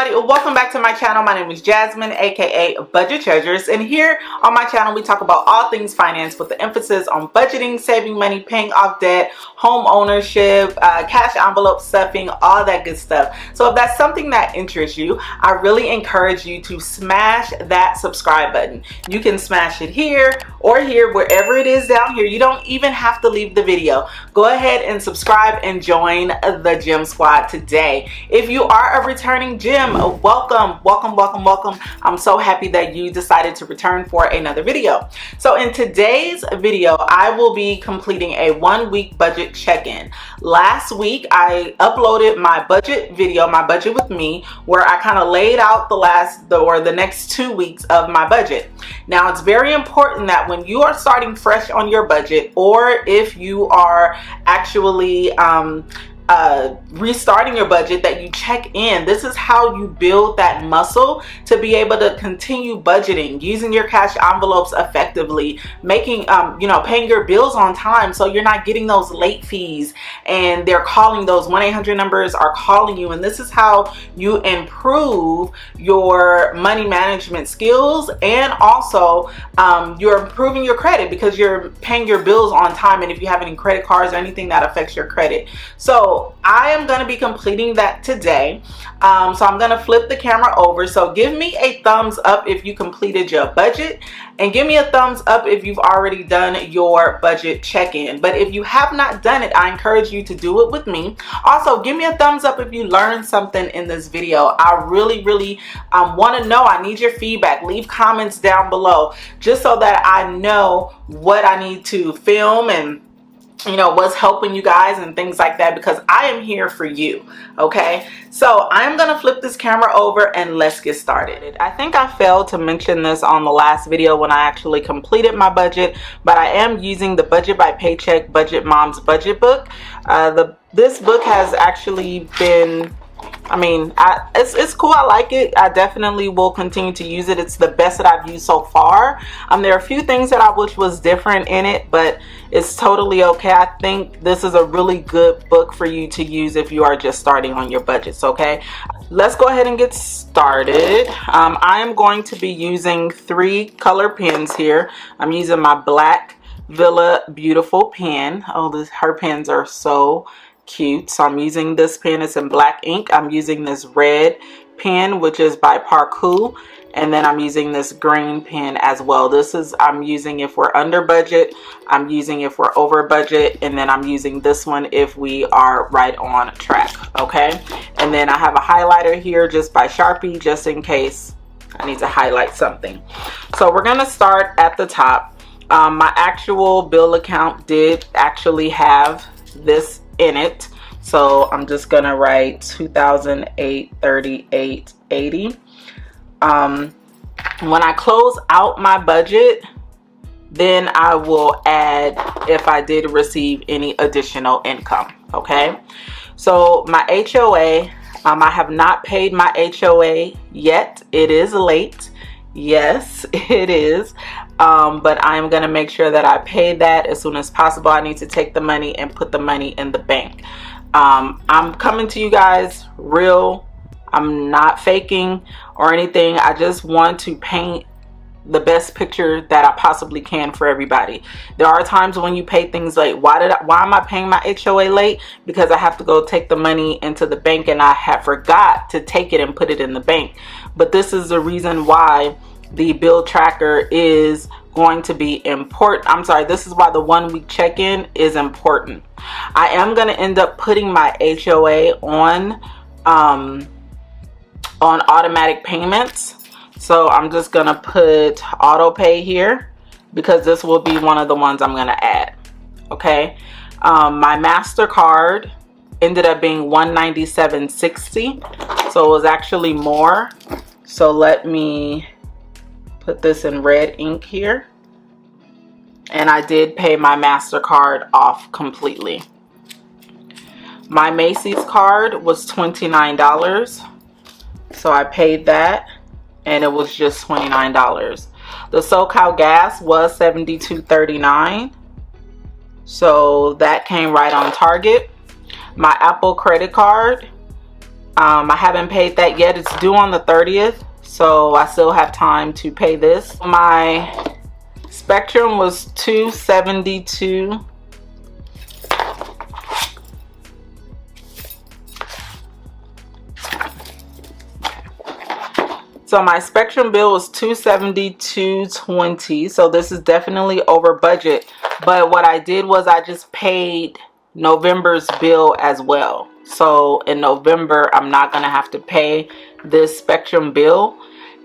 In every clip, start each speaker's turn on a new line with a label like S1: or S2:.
S1: everybody, welcome back to my channel. My name is Jasmine, aka Budget Treasures, and here on my channel we talk about all things finance with the emphasis on budgeting, saving money, paying off debt, home ownership, cash envelope stuffing, all that good stuff. So if that's something that interests you, I really encourage you to smash that subscribe button. You can smash it here or here, wherever it is down here. You don't even have to leave the video. Go ahead and subscribe and join the Gem Squad today. If you are a returning gem, welcome. I'm so happy that you decided to return for another video. So in today's video, I will be completing a 1-week budget check-in. Last week, I uploaded my budget video, my budget with me, where I kind of laid out the next 2 weeks of my budget. Now, it's very important that when you are starting fresh on your budget, or if you are actually restarting your budget, that you check in. This is how you build that muscle to be able to continue budgeting, using your cash envelopes effectively, making paying your bills on time, so you're not getting those late fees and they're calling, those 1-800 numbers are calling you. And this is how you improve your money management skills, and also you're improving your credit because you're paying your bills on time, and if you have any credit cards or anything that affects your credit. So I am going to be completing that today. So I'm going to flip the camera over. So give me a thumbs up if you completed your budget, and give me a thumbs up if you've already done your budget check-in. But if you have not done it, I encourage you to do it with me. Also, give me a thumbs up if you learned something in this video. I really want to know. I need your feedback. Leave comments down below just so that I know what I need to film and what's helping you guys and things like that, because I am here for you. Okay, so I'm gonna flip this camera over and let's get started. I think I failed to mention this on the last video when I actually completed my budget, but I am using the Budget by Paycheck Budget Mom's budget book. This book has actually been, it's cool. I like it. I definitely will continue to use it. It's the best that I've used so far. There are a few things that I wish was different in it, but it's totally okay. I think this is a really good book for you to use if you are just starting on your budgets. Okay, let's go ahead and get started. I am going to be using 3 color pens here. I'm using my black Villa Beautiful pen. Her pens are so cute. So I'm using this pen. It's in black ink. I'm using this red pen, which is by Parku, and then I'm using this green pen as well. I'm using if we're under budget, I'm using if we're over budget, and then I'm using this one if we are right on track. Okay, and then I have a highlighter here just by Sharpie, just in case I need to highlight something. So we're gonna start at the top. My actual bill account did actually have this in it, so I'm just gonna write $2,838.80. When I close out my budget, then I will add if I did receive any additional income. Okay, so my HOA, I have not paid my HOA yet. It is late. Yes, it is. But I'm going to make sure that I pay that as soon as possible. I need to take the money and put the money in the bank. I'm coming to you guys real. I'm not faking or anything. I just want to paint the best picture that I possibly can for everybody. There are times when you pay things late. Why am I paying my HOA late? Because I have to go take the money into the bank, and I have forgot to take it and put it in the bank. But this is the reason why the bill tracker is going to be important. This is why the 1-week check-in is important. I am going to end up putting my HOA on automatic payments. So I'm just going to put auto pay here because this will be one of the ones I'm going to add. Okay. My MasterCard ended up being $197.60. So it was actually more. So let me put this in red ink here, and I did pay my MasterCard off completely. My Macy's card was $29, so I paid that, and it was just $29. The SoCal gas was $72.39, so that came right on target. My Apple credit card I haven't paid that yet. It's due on the 30th, so I still have time to pay this. My Spectrum was $272. So my Spectrum bill was $272.20. So this is definitely over budget. But what I did was I just paid November's bill as well. So in November, I'm not going to have to pay this Spectrum bill.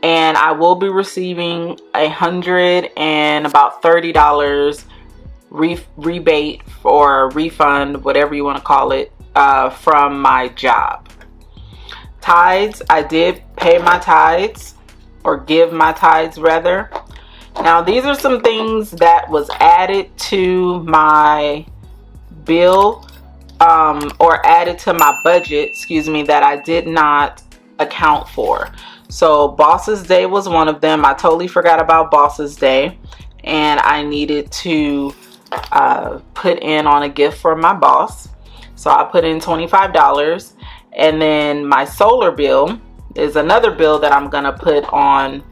S1: And I will be receiving $130 rebate or refund, whatever you want to call it, from my job. Tithes, I did pay my tithes, or give my tithes rather. Now these are some things that was added to my bill, or added to my budget, excuse me, that I did not account for. So Boss's Day was one of them. I totally forgot about Boss's Day, and I needed to put in on a gift for my boss. So I put in $25. And then my solar bill is another bill that I'm gonna put on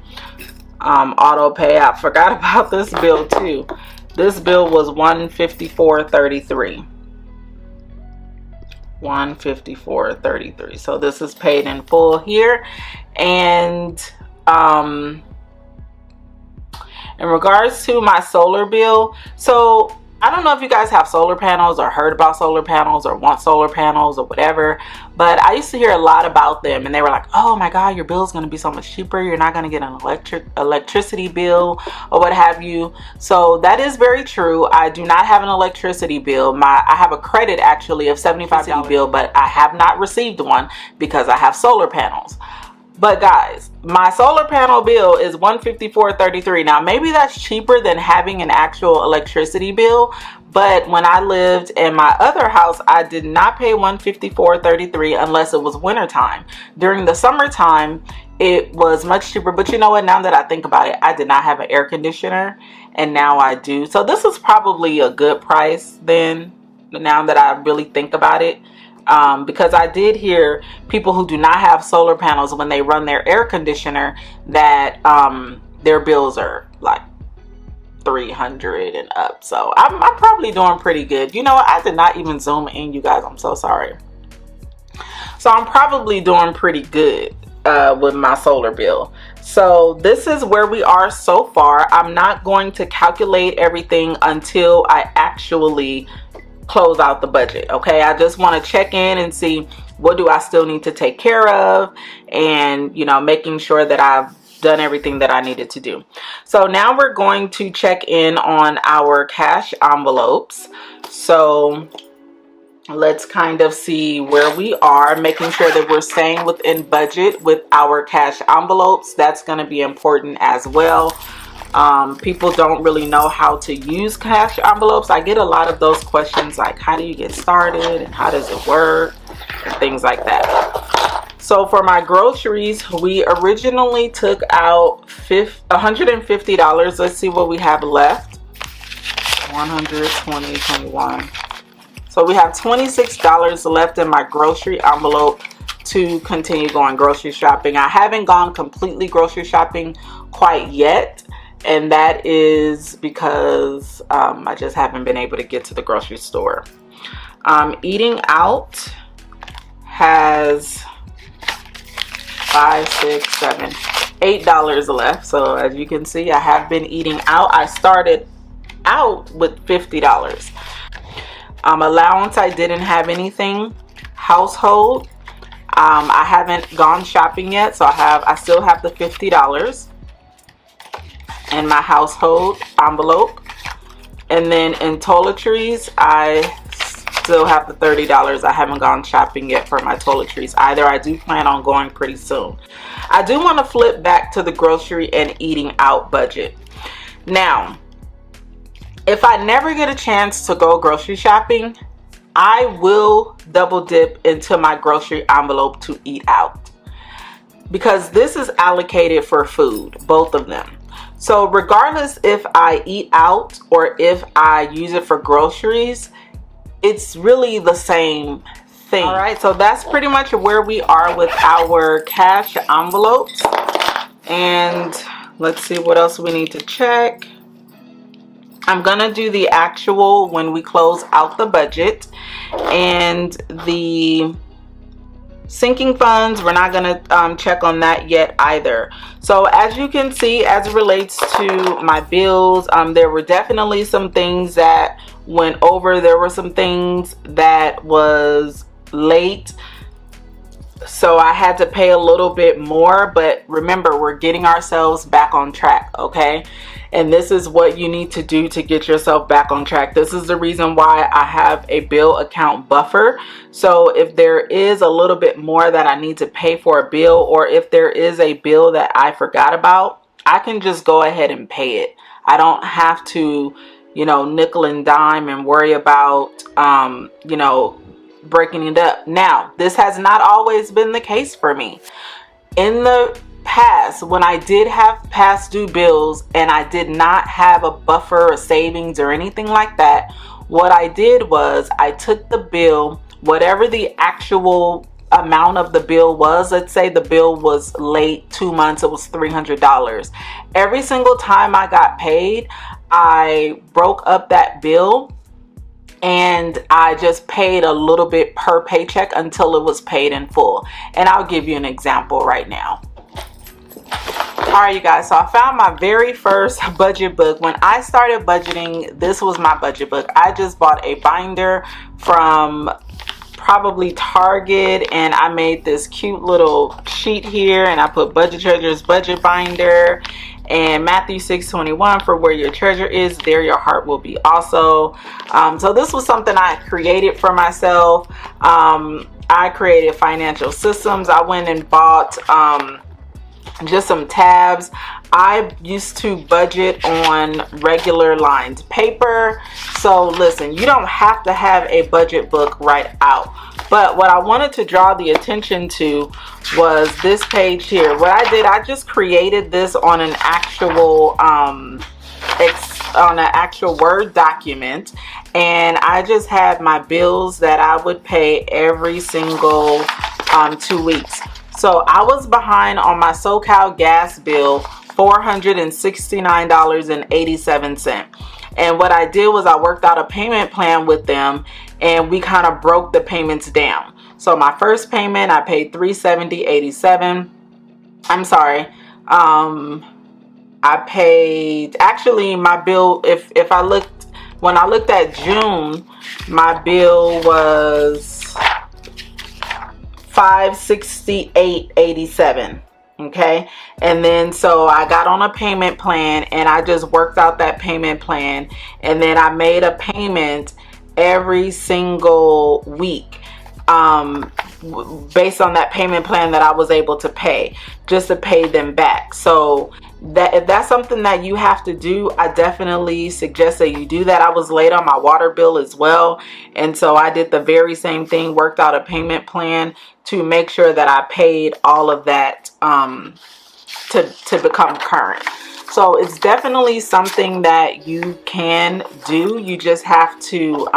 S1: auto pay. I forgot about this bill too. This bill was $154.33. $154.33. So this is paid in full here. And in regards to my solar bill, so I don't know if you guys have solar panels or heard about solar panels or want solar panels or whatever, but I used to hear a lot about them, and they were like, oh my God, your bill is going to be so much cheaper. You're not going to get an electricity bill or what have you. So that is very true. I do not have an electricity bill. I have a credit actually of $75 bill, but I have not received one because I have solar panels. But guys, my solar panel bill is $154.33. Now maybe that's cheaper than having an actual electricity bill, but when I lived in my other house, I did not pay $154.33 unless it was wintertime. During the summertime, it was much cheaper. But you know what, now that I think about it, I did not have an air conditioner, and now I do. So this is probably a good price then, now that I really think about it. Because I did hear people who do not have solar panels, when they run their air conditioner, that their bills are like $300 and up. So I'm probably doing pretty good. You know what? I did not even zoom in, you guys. I'm so sorry. So I'm probably doing pretty good with my solar bill. So this is where we are so far. I'm not going to calculate everything until I actually close out the budget. Okay, I just want to check in and see what do I still need to take care of, and you know, making sure that I've done everything that I needed to do. So now we're going to check in on our cash envelopes. So let's kind of see where we are, making sure that we're staying within budget with our cash envelopes. That's going to be important as well. People don't really know how to use cash envelopes. I get a lot of those questions like, how do you get started and how does it work and things like that. So for my groceries, we originally took out $150. Let's see what we have left. 120, 21. So we have $26 left in my grocery envelope to continue going grocery shopping. I haven't gone completely grocery shopping quite yet, and that is because I just haven't been able to get to the grocery store. Eating out has $5, $6, $7, $8 left. So as you can see, I have been eating out. I started out with $50. Allowance, I didn't have anything. Household, I haven't gone shopping yet, so I still have the $50 in my household envelope. And then in toiletries, I still have the $30. I haven't gone shopping yet for my toiletries either. I do plan on going pretty soon. I do want to flip back to the grocery and eating out budget. Now, if I never get a chance to go grocery shopping, I will double dip into my grocery envelope to eat out, because this is allocated for food, both of them. So regardless if I eat out or if I use it for groceries, it's really the same thing. All right, so that's pretty much where we are with our cash envelopes. And let's see what else we need to check. I'm gonna do the actual when we close out the budget, and the sinking funds, we're not gonna check on that yet either. So as you can see, as it relates to my bills, there were definitely some things that went over. There were some things that was late, so I had to pay a little bit more, but remember, we're getting ourselves back on track, okay? And this is what you need to do to get yourself back on track. This is the reason why I have a bill account buffer. So if there is a little bit more that I need to pay for a bill, or if there is a bill that I forgot about, I can just go ahead and pay it. I don't have to, you know, nickel and dime and worry about, you know, breaking it up. Now, this has not always been the case for me. In the past, when I did have past due bills and I did not have a buffer or savings or anything like that, what I did was I took the bill, whatever the actual amount of the bill was. Let's say the bill was late 2 months, it was $300. Every single time I got paid, I broke up that bill and I just paid a little bit per paycheck until it was paid in full. And I'll give you an example right now. All right, you guys, so I found my very first budget book. When I started budgeting, this was my budget book. I just bought a binder from probably Target, and I made this cute little sheet here, and I put Budget Treasures budget binder and Matthew 6:21, for where your treasure is, there your heart will be also. So this was something I created for myself. I created financial systems. I went and bought just some tabs. I used to budget on regular lined paper. So listen, you don't have to have a budget book right out. But what I wanted to draw the attention to was this page here. What I did, I just created this on an actual Word document, and I just had my bills that I would pay every single 2 weeks. So I was behind on my SoCal gas bill, $469.87. And what I did was I worked out a payment plan with them, and we kind of broke the payments down. So my first payment, I paid $370.87. I'm sorry. I paid, actually my bill, if I looked, when I looked at June, my bill was $568.87. Okay, and then so I got on a payment plan, and I just worked out that payment plan, and then I made a payment every single week based on that payment plan that I was able to pay, just to pay them back. So that if that's something that you have to do, I definitely suggest that you do that. I was late on my water bill as well, and so I did the very same thing, worked out a payment plan to make sure that I paid all of that to become current. So it's definitely something that you can do. You just have to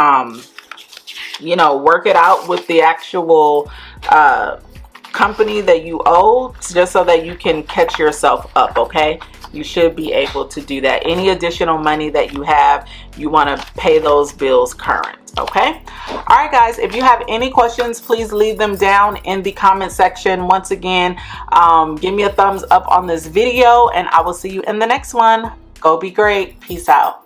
S1: you know, work it out with the actual company that you owe, just so that you can catch yourself up. Okay, you should be able to do that. Any additional money that you have, you want to pay those bills current. Okay, all right guys, if you have any questions, please leave them down in the comment section. Once again, give me a thumbs up on this video, and I will see you in the next one. Go be great. Peace out.